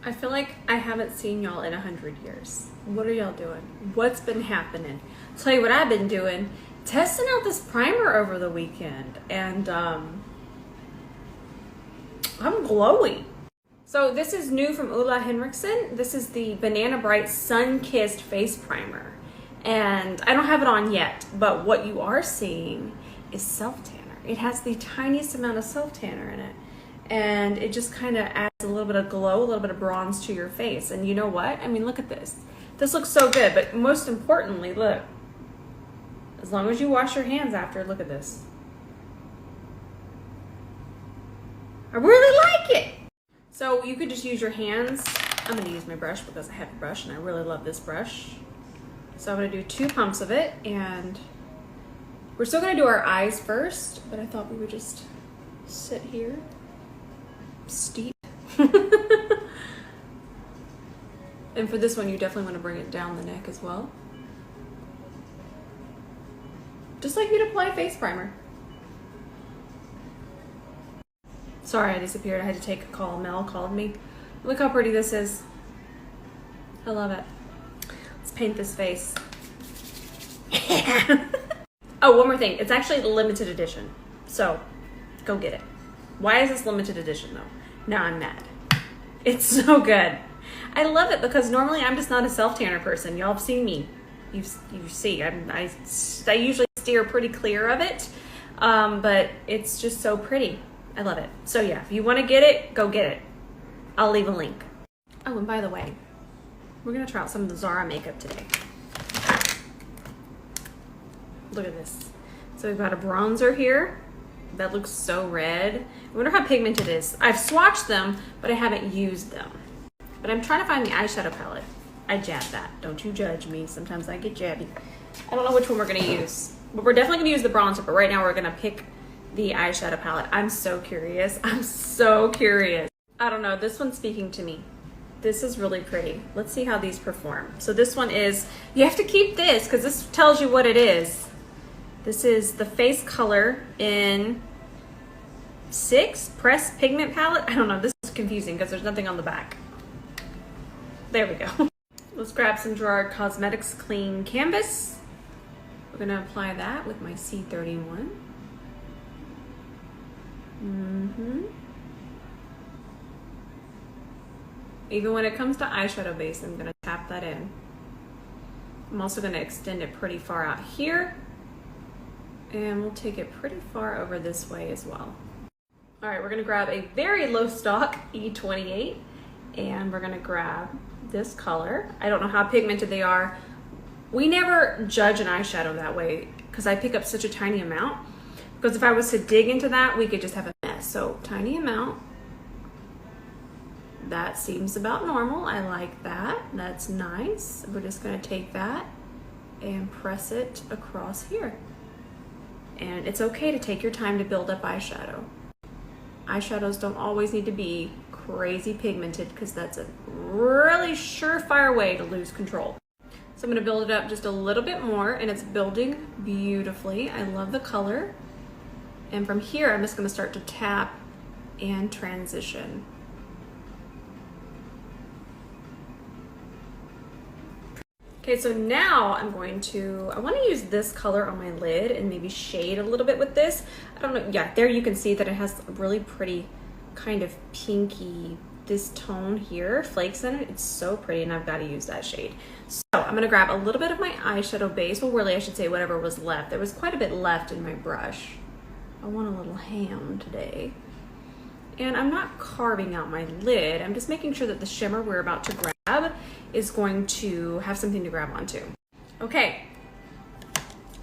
I feel like I haven't seen y'all in 100 years. What are y'all doing? What's been happening? I'll tell you what I've been doing. Testing out this primer over the weekend, and I'm glowy. So this is new from Ulla Henriksen. This is the Banana Bright Sun Kissed Face Primer. And I don't have it on yet, but what you are seeing is self-tanner. It has the tiniest amount of self-tanner in it. And it just kind of adds a little bit of glow, a little bit of bronze to your face. And you know what? I mean, look at this. This looks so good, but most importantly, look. As long as you wash your hands after, look at this. I really like it. So you could just use your hands. I'm gonna use my brush because I have a brush and I really love this brush. So I'm gonna do 2 pumps of it, and we're still gonna do our eyes first, but I thought we would just sit here. Steep. And for this one, you definitely want to bring it down the neck as well. Just like you'd apply face primer. Sorry, I disappeared. I had to take a call. Mel called me. Look how pretty this is. I love it. Let's paint this face. Oh, one more thing. It's actually the limited edition. So, go get it. Why is this limited edition though? Now I'm mad. It's so good. I love it because normally I'm just not a self-tanner person. Y'all have seen me. You see, I usually steer pretty clear of it, but it's just so pretty. I love it. So yeah, if you want to get it, go get it. I'll leave a link. Oh, and by the way, we're gonna try out some of the Zara makeup today. Look at this. So we've got a bronzer here. That looks so red. I wonder how pigmented it is. I've swatched them, but I haven't used them. But I'm trying to find the eyeshadow palette. I jabbed that. Don't you judge me. Sometimes I get jabby. I don't know which one we're gonna use. But we're definitely gonna use the bronzer, but right now we're gonna pick the eyeshadow palette. I'm so curious. I'm so curious. I don't know, this one's speaking to me. This is really pretty. Let's see how these perform. So this one is, you have to keep this because this tells you what it is. This is the Face Color in 6 Press Pigment Palette. I don't know, this is confusing because there's nothing on the back. There we go. Let's grab some Gerard Cosmetics Clean Canvas. We're gonna apply that with my C31. Even when it comes to eyeshadow base, I'm gonna tap that in. I'm also gonna extend it pretty far out here. And we'll take it pretty far over this way as well. All right, we're gonna grab a very low stock E28, and we're gonna grab this color. I don't know how pigmented they are. We never judge an eyeshadow that way because I pick up such a tiny amount. Because if I was to dig into that, we could just have a mess. So tiny amount. That seems about normal. I like that. That's nice. We're just gonna take that and press it across here. And it's okay to take your time to build up eyeshadow. Eyeshadows don't always need to be crazy pigmented because that's a really surefire way to lose control. So I'm gonna build it up just a little bit more, and it's building beautifully. I love the color. And from here, I'm just gonna start to tap and transition. Okay, so now I want to use this color on my lid and maybe shade a little bit with this. I don't know, yeah, there you can see that it has a really pretty kind of pinky, this tone here, flakes in it. It's so pretty, and I've got to use that shade. So I'm gonna grab a little bit of my eyeshadow base. Well, really, I should say whatever was left. There was quite a bit left in my brush. I want a little ham today. And I'm not carving out my lid. I'm just making sure that the shimmer we're about to grab is going to have something to grab onto. Okay,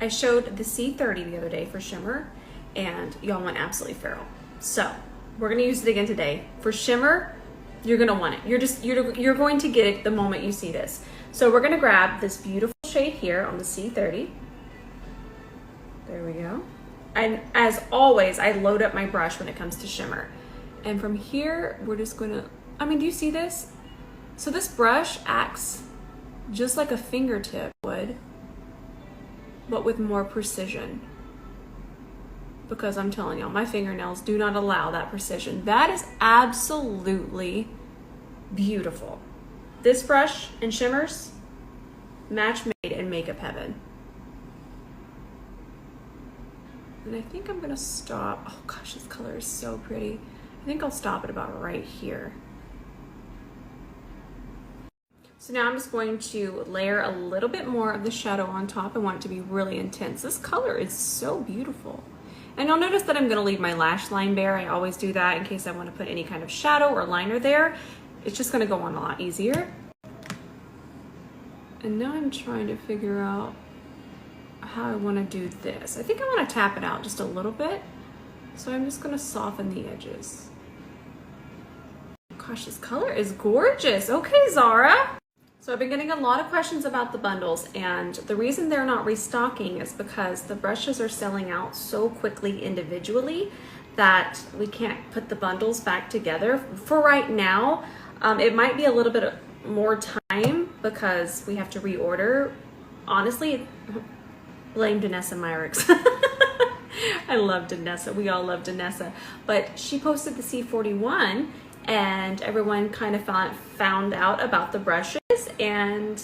I showed the C30 the other day for shimmer, and y'all went absolutely feral. So we're gonna use it again today. For shimmer, you're gonna want it. You're going to get it the moment you see this. So we're gonna grab this beautiful shade here on the C30. There we go. And as always, I load up my brush when it comes to shimmer. And from here, we're just gonna, I mean, do you see this? So this brush acts just like a fingertip would, but with more precision. Because I'm telling y'all, my fingernails do not allow that precision. That is absolutely beautiful. This brush and shimmers, match made in makeup heaven. And I think I'm gonna stop. Oh gosh, this color is so pretty. I think I'll stop it about right here. So now I'm just going to layer a little bit more of the shadow on top. I want it to be really intense. This color is so beautiful. And you'll notice that I'm gonna leave my lash line bare. I always do that in case I wanna put any kind of shadow or liner there. It's just gonna go on a lot easier. And now I'm trying to figure out how I wanna do this. I think I wanna tap it out just a little bit. So I'm just gonna soften the edges. Gosh, this color is gorgeous. Okay, Zara. So I've been getting a lot of questions about the bundles, and the reason they're not restocking is because the brushes are selling out so quickly individually that we can't put the bundles back together. For right now, it might be a little bit more time because we have to reorder. Honestly, blame Danessa Myricks. I love Danessa. We all love Danessa. But she posted the C41 and everyone kind of found out about the brushes and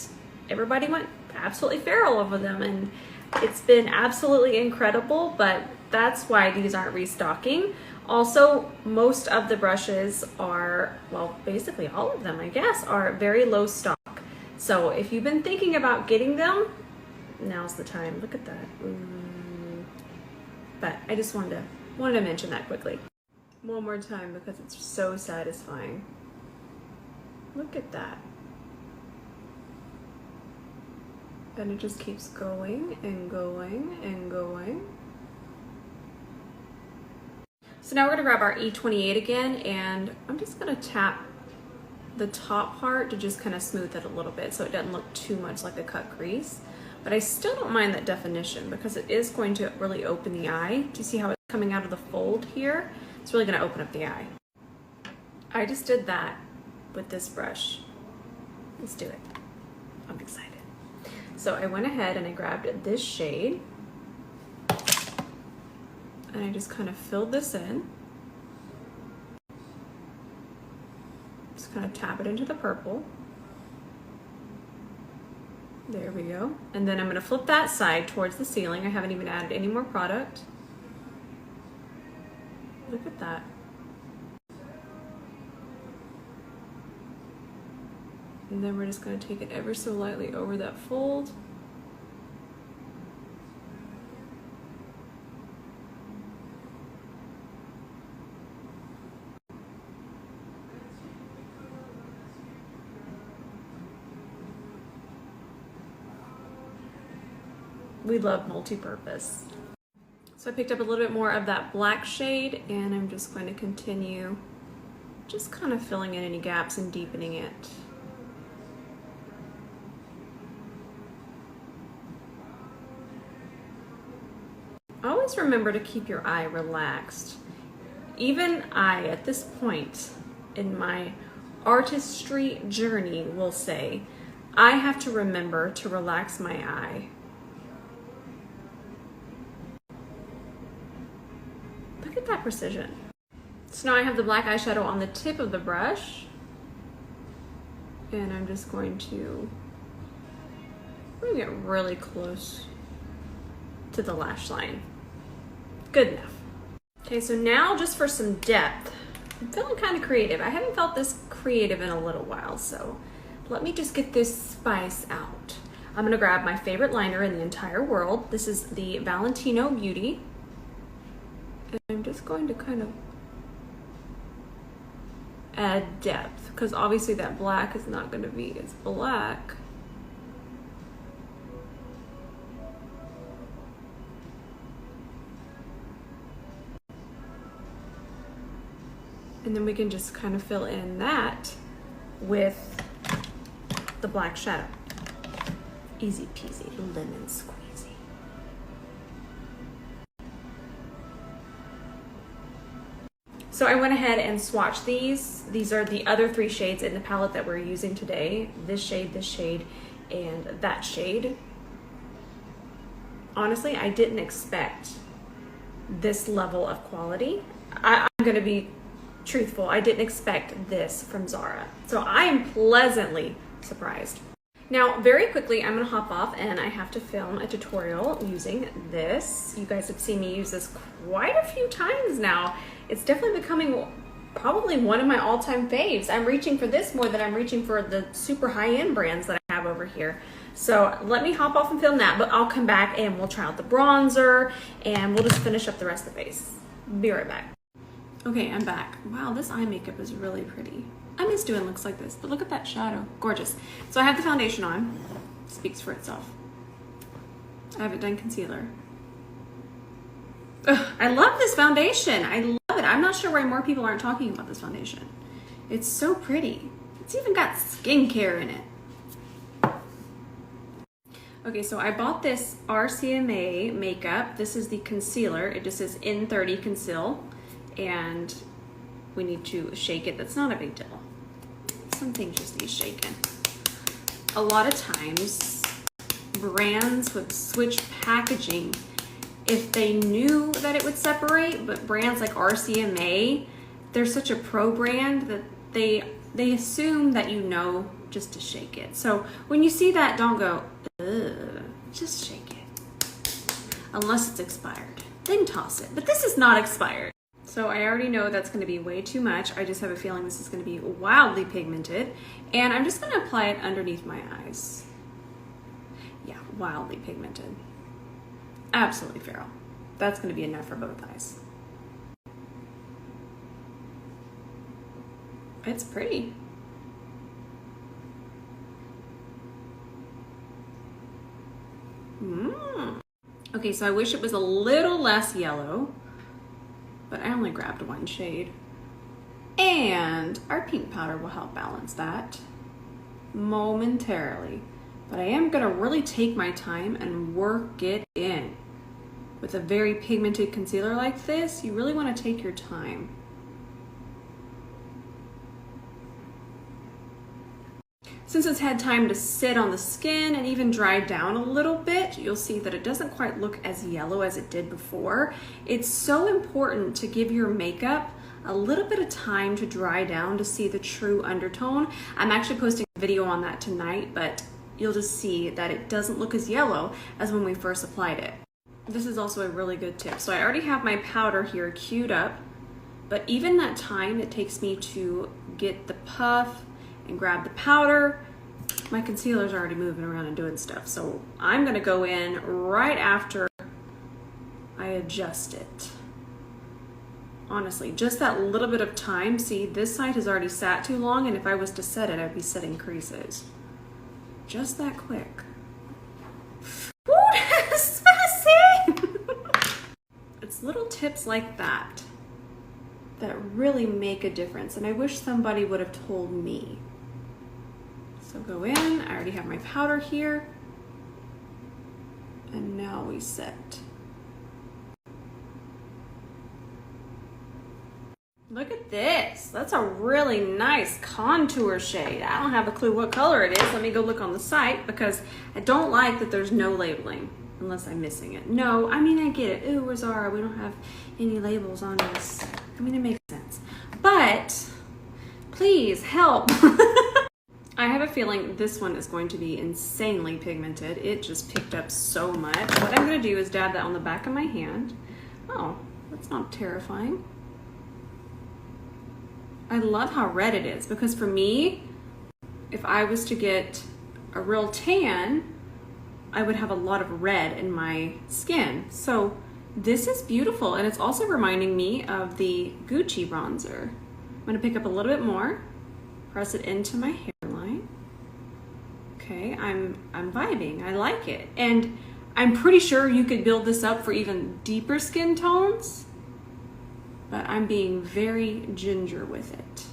everybody went absolutely feral over them, and it's been absolutely incredible, but that's why these aren't restocking. Also, most of the brushes are, well, basically all of them, I guess, are very low stock. So if you've been thinking about getting them, now's the time. Look at that. But I just wanted to mention that quickly. One more time because it's so satisfying. Look at that. And it just keeps going and going and going. So now we're gonna grab our E28 again, and I'm just gonna tap the top part to just kind of smooth it a little bit so it doesn't look too much like a cut crease. But I still don't mind that definition because it is going to really open the eye. Do you see how it's coming out of the fold here? It's really gonna open up the eye. I just did that with this brush. Let's do it. I'm excited. So I went ahead and I grabbed this shade and I just kind of filled this in. Just kind of tap it into the purple. There we go. And then I'm gonna flip that side towards the ceiling. I haven't even added any more product. Look at that. And then we're just going to take it ever so lightly over that fold. We love multi-purpose. So I picked up a little bit more of that black shade, and I'm just going to continue just kind of filling in any gaps and deepening it. Always remember to keep your eye relaxed. Even I, at this point in my artistry journey, will say, I have to remember to relax my eye. Look at that precision. So now I have the black eyeshadow on the tip of the brush, and I'm just going to bring it really close to the lash line. Good enough. Okay, so now just for some depth, I'm feeling kind of creative. I haven't felt this creative in a little while, so let me just get this spice out. I'm gonna grab my favorite liner in the entire world. This is the Valentino Beauty. And I'm just going to kind of add depth, because obviously that black is not gonna be as black. And then we can just kind of fill in that with the black shadow. Easy peasy, lemon squeezy. So I went ahead and swatched these. These are the other three shades in the palette that we're using today. This shade, and that shade. Honestly, I didn't expect this level of quality. I'm gonna be truthful. I didn't expect this from Zara. So I am pleasantly surprised. Now, very quickly, I'm gonna hop off and I have to film a tutorial using this. You guys have seen me use this quite a few times now. It's definitely becoming probably one of my all-time faves. I'm reaching for this more than I'm reaching for the super high-end brands that I have over here. So let me hop off and film that, but I'll come back and we'll try out the bronzer and we'll just finish up the rest of the face. Be right back. Okay, I'm back. Wow, this eye makeup is really pretty. I miss doing looks like this, but look at that shadow. Gorgeous. So I have the foundation on. Speaks for itself. I haven't done concealer. Ugh, I love this foundation. I love it. I'm not sure why more people aren't talking about this foundation. It's so pretty. It's even got skincare in it. Okay, so I bought this RCMA makeup. This is the concealer. It just says N30 Conceal. And we need to shake it. That's not a big deal. Some things just need shaken. A lot of times, brands would switch packaging if they knew that it would separate, but brands like RCMA, they're such a pro brand that they assume that you know just to shake it. So when you see that, don't go, ugh, just shake it. Unless it's expired, then toss it. But this is not expired. So I already know that's gonna be way too much. I just have a feeling this is gonna be wildly pigmented. And I'm just gonna apply it underneath my eyes. Yeah, wildly pigmented. Absolutely feral. That's gonna be enough for both eyes. It's pretty. Okay, so I wish it was a little less yellow, but I only grabbed one shade. And our pink powder will help balance that momentarily. But I am gonna really take my time and work it in. With a very pigmented concealer like this, you really wanna take your time. Since it's had time to sit on the skin and even dry down a little bit, you'll see that it doesn't quite look as yellow as it did before. It's so important to give your makeup a little bit of time to dry down to see the true undertone. I'm actually posting a video on that tonight, but you'll just see that it doesn't look as yellow as when we first applied it. This is also a really good tip. So I already have my powder here queued up, but even that time it takes me to get the puff and grab the powder, my concealer's already moving around and doing stuff. So I'm gonna go in right after I adjust it. Honestly, just that little bit of time. See, this side has already sat too long, and if I was to set it, I'd be setting creases. Just that quick. Ooh, that's spicy! It's little tips like that that really make a difference, and I wish somebody would have told me. So go in, I already have my powder here, and now we set. Look at this, that's a really nice contour shade. I don't have a clue what color it is. Let me go look on the site because I don't like that there's no labeling unless I'm missing it. No, I mean, I get it. Ooh, where's Zara? We don't have any labels on this. I mean, it makes sense, but please help. I have a feeling this one is going to be insanely pigmented. It just picked up so much. What I'm gonna do is dab that on the back of my hand. Oh, that's not terrifying. I love how red it is because for me, if I was to get a real tan, I would have a lot of red in my skin. So this is beautiful, and it's also reminding me of the Gucci bronzer. I'm gonna pick up a little bit more, press it into my hairline. Okay, I'm vibing, I like it. And I'm pretty sure you could build this up for even deeper skin tones, but I'm being very ginger with it.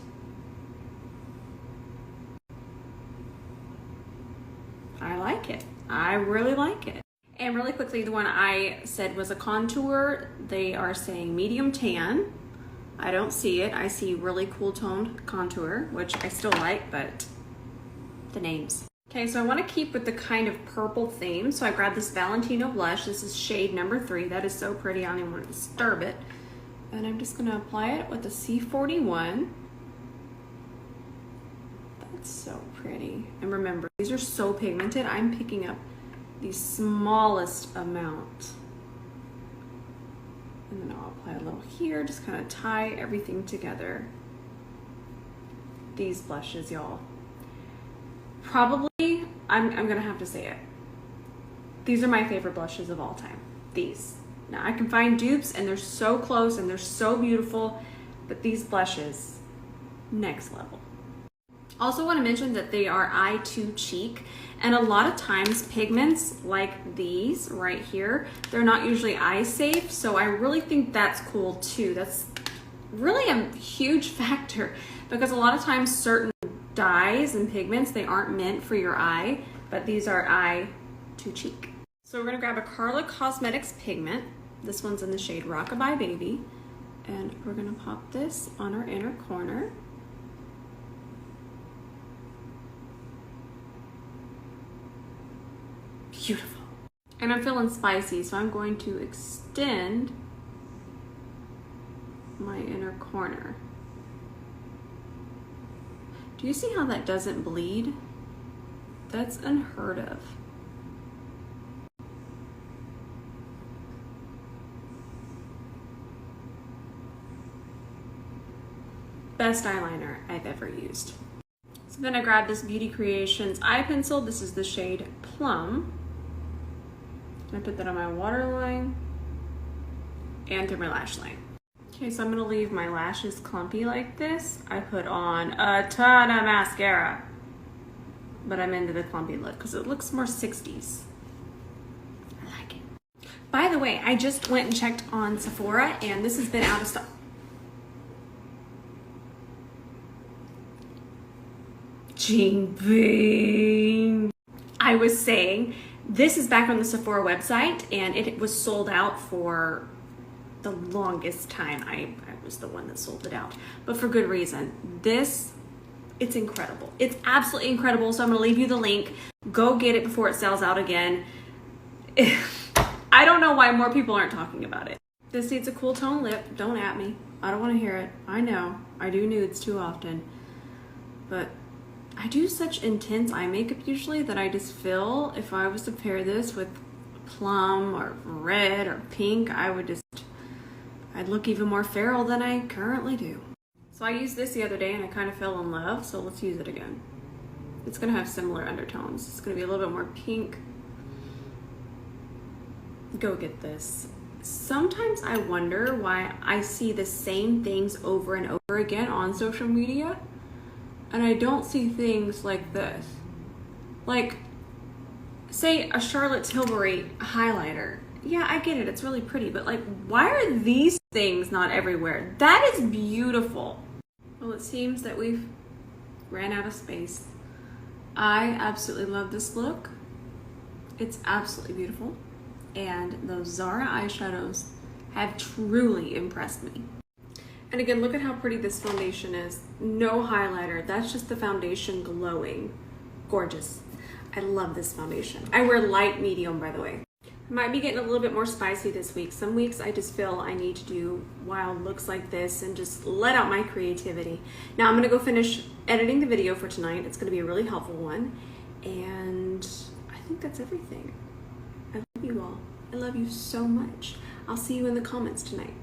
I like it, I really like it. And really quickly, the one I said was a contour, they are saying medium tan. I don't see it. I see really cool toned contour, which I still like, but the names. Okay, so I want to keep with the kind of purple theme. So I grabbed this Valentino blush. This is shade number 3. That is so pretty. I don't even want to disturb it. And I'm just gonna apply it with the C41. That's so pretty. And remember, these are so pigmented, I'm picking up the smallest amount. And then I'll apply a little here, just kind of tie everything together. These blushes, y'all. Probably, I'm gonna have to say it. These are my favorite blushes of all time. These. Now I can find dupes and they're so close and they're so beautiful, but these blushes, next level. Also want to mention that they are eye to cheek, and a lot of times pigments like these right here, they're not usually eye safe, so I really think that's cool too. That's really a huge factor because a lot of times certain dyes and pigments, they aren't meant for your eye, but these are eye to cheek. So we're gonna grab a Carla Cosmetics pigment. This one's in the shade Rockabye Baby, and we're gonna pop this on our inner corner. Beautiful. And I'm feeling spicy, so I'm going to extend my inner corner. Do you see how that doesn't bleed? That's unheard of. Best eyeliner I've ever used. So then I grabbed this Beauty Creations eye pencil. This is the shade Plum. And I put that on my waterline and through my lash line. Okay, so I'm gonna leave my lashes clumpy like this. I put on a ton of mascara, but I'm into the clumpy look because it looks more 60s. I like it. By the way, I just went and checked on Sephora and this has been out of stock. Jing Bing. I was saying, this is back on the Sephora website and it was sold out for the longest time. I was the one that sold it out, but for good reason. This, it's incredible. It's absolutely incredible. So I'm gonna leave you the link. Go get it before it sells out again. I don't know why more people aren't talking about it. This needs a cool tone lip. Don't at me. I don't wanna hear it. I know, I do nudes too often, but I do such intense eye makeup usually that I just feel if I was to pair this with plum or red or pink, I'd look even more feral than I currently do. So I used this the other day and I kind of fell in love, so let's use it again. It's gonna have similar undertones. It's gonna be a little bit more pink. Go get this. Sometimes I wonder why I see the same things over and over again on social media, and I don't see things like this. Like, say a Charlotte Tilbury highlighter. Yeah, I get it, it's really pretty, but like, why are these things not everywhere? That is beautiful. Well, it seems that we've ran out of space. I absolutely love this look. It's absolutely beautiful. And those Zara eyeshadows have truly impressed me. And again, look at how pretty this foundation is. No highlighter, that's just the foundation glowing. Gorgeous. I love this foundation. I wear light medium, by the way. I might be getting a little bit more spicy this week. Some weeks I just feel I need to do wild looks like this and just let out my creativity. Now I'm gonna go finish editing the video for tonight. It's gonna be a really helpful one. And I think that's everything. I love you all. I love you so much. I'll see you in the comments tonight.